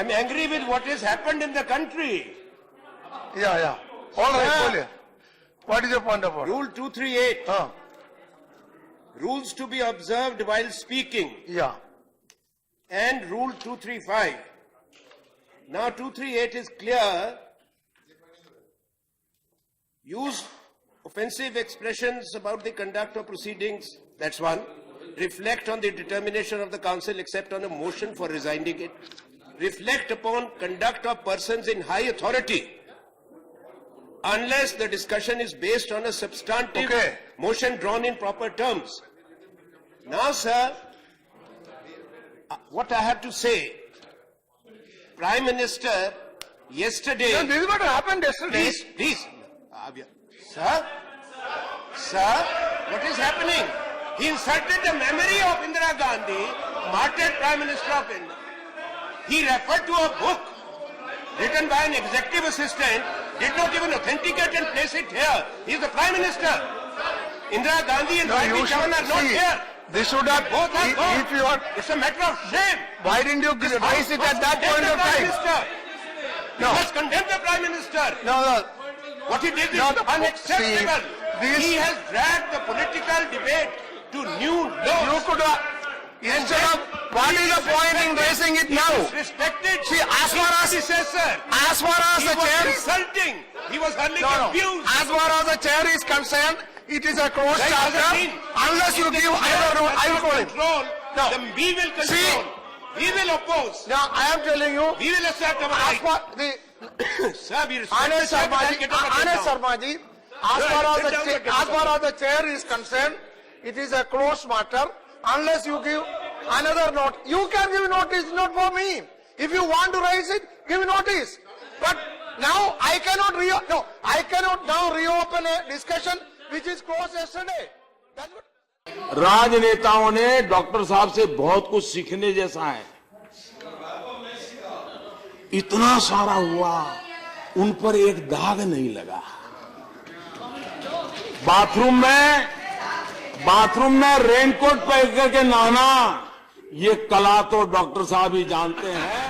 I'm angry with what has happened in the country. Yeah. All right, Bollier. What is your point of order? Rule 238. Rules to be observed while speaking. Yeah. And Rule 235. Now 238 is clear. Use offensive expressions about the conduct of proceedings. That's one. Reflect on the determination of the council except on a motion for resigning it. Reflect upon conduct of persons in high authority unless the discussion is based on a substantive motion drawn in proper terms. Now, sir, what I have to say, Prime Minister yesterday... No, this is what happened yesterday. Please. Sir, what is happening? He insulted the memory of Indira Gandhi, martyred Prime Minister of India. He referred to a book written by an executive assistant, did not even authenticate and place it here. He is the Prime Minister. Indira Gandhi and Rajiv Chavan are not here. This should have, Both are gone. if you are, It's a matter of shame. why didn't you raise it at that point of time? You must condemn the Prime Minister. No. What he did is unacceptable. He has dragged the political debate to new lows. You could have, instead of, what is the point in raising it now? Respected. See, as far as the chair is insulting. He was hurling abuse. As far as the chair is concerned, it is a closed chapter. Unless you give, I will call him. No. Then we will control. See, we will oppose. Now I am telling you, We will accept our as right. far the Sir, we respect Anand the chair, but I'll get up and Anand sit down. Sarmaji, as far as the chair is concerned, it is a closed matter. Unless you give another note, you can give notice, not for me. If you want to raise it, give notice. But now I cannot now reopen a discussion which is closed yesterday. That's what. राजनेताओं ने doctor साहब से बहुत कुछ सीखने जैसा है। इतना सारा हुआ, उन पर एक दाग नहीं लगा। बाथरूम में रेनकोट पहन करके नहाना, ये कला तो डॉक्टर साहब ही जानते हैं।